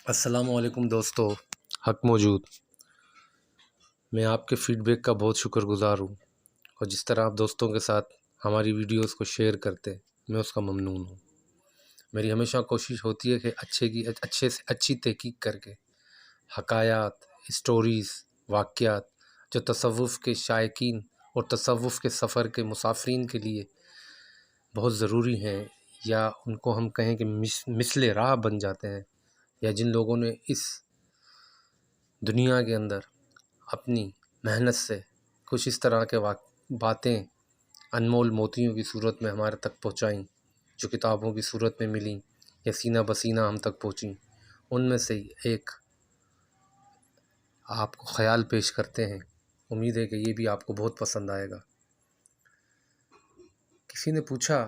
السلام علیکم دوستو، حق موجود۔ میں آپ کے فیڈ بیک کا بہت شکر گزار ہوں، اور جس طرح آپ دوستوں کے ساتھ ہماری ویڈیوز کو شیئر کرتے ہیں میں اس کا ممنون ہوں۔ میری ہمیشہ کوشش ہوتی ہے کہ اچھے سے اچھی تحقیق کر کے حکایات، اسٹوریز، واقعات جو تصوف کے شائقین اور تصوف کے سفر کے مسافرین کے لیے بہت ضروری ہیں، یا ان کو ہم کہیں کہ مثل راہ بن جاتے ہیں، یا جن لوگوں نے اس دنیا کے اندر اپنی محنت سے کچھ اس طرح کے باتیں انمول موتیوں کی صورت میں ہمارے تک پہنچائیں، جو کتابوں کی صورت میں ملیں یا سینہ بسینہ ہم تک پہنچیں، ان میں سے ایک آپ کو خیال پیش کرتے ہیں۔ امید ہے کہ یہ بھی آپ کو بہت پسند آئے گا۔ کسی نے پوچھا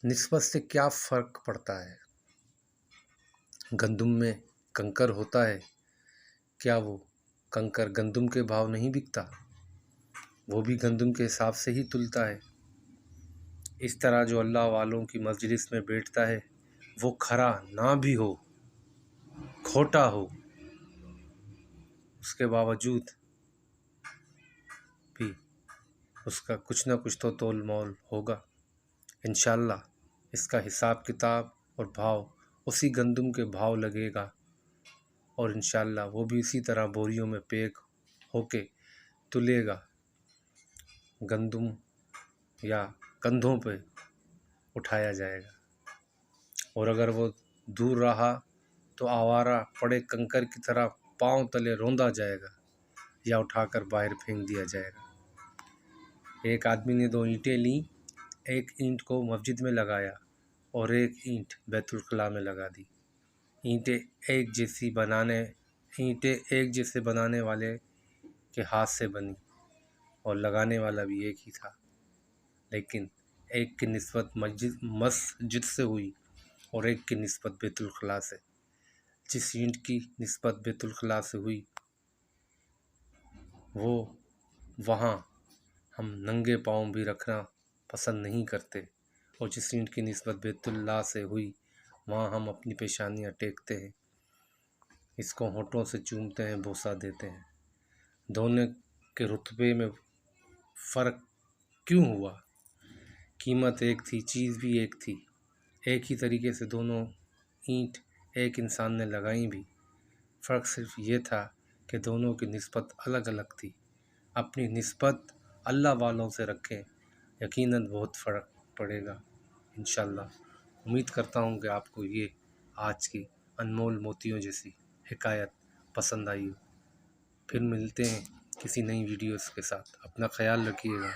نسبت سے کیا فرق پڑتا ہے؟ گندم میں کنکر ہوتا ہے، کیا وہ کنکر گندم کے بھاؤ نہیں بکتا؟ وہ بھی گندم کے حساب سے ہی تلتا ہے۔ اس طرح جو اللہ والوں کی مجلس میں بیٹھتا ہے، وہ کھرا نہ بھی ہو، کھوٹا ہو، اس کے باوجود بھی اس کا کچھ نہ کچھ تو تول مول ہوگا۔ انشاءاللہ اس کا حساب کتاب اور بھاؤ اسی گندم کے بھاؤ لگے گا، اور انشاءاللہ وہ بھی اسی طرح بوریوں میں پیک ہو کے تلے گا، گندم یا کندھوں پہ اٹھایا جائے گا۔ اور اگر وہ دور رہا تو آوارہ پڑے کنکر کی طرح پاؤں تلے روندا جائے گا، یا اٹھا کر باہر پھینک دیا جائے گا۔ ایک آدمی نے 2 اینٹیں لیں، ایک اینٹ کو مسجد میں لگایا اور ایک اینٹ بیت الخلاء میں لگا دی۔ اینٹیں ایک جیسے بنانے والے کے ہاتھ سے بنی، اور لگانے والا بھی ایک ہی تھا، لیکن ایک کی نسبت مسجد سے ہوئی اور ایک کی نسبت بیت الخلاء سے۔ جس اینٹ کی نسبت بیت الخلاء سے ہوئی، وہ وہاں ہم ننگے پاؤں بھی رکھنا پسند نہیں کرتے، اور جس اینٹ کی نسبت بیت اللہ سے ہوئی، وہاں ہم اپنی پیشانیاں ٹیکتے ہیں، اس کو ہونٹوں سے چومتے ہیں، بوسہ دیتے ہیں۔ دونوں کے رتبے میں فرق کیوں ہوا؟ قیمت ایک تھی، چیز بھی ایک تھی، ایک ہی طریقے سے دونوں اینٹ ایک انسان نے لگائیں بھی، فرق صرف یہ تھا کہ دونوں کی نسبت الگ الگ تھی۔ اپنی نسبت اللہ والوں سے رکھیں، یقیناً بہت فرق پڑے گا انشاءاللہ۔ امید کرتا ہوں کہ آپ کو یہ آج کی انمول موتیوں جیسی حکایت پسند آئی ہو۔ پھر ملتے ہیں کسی نئی ویڈیوز کے ساتھ۔ اپنا خیال رکھیے گا۔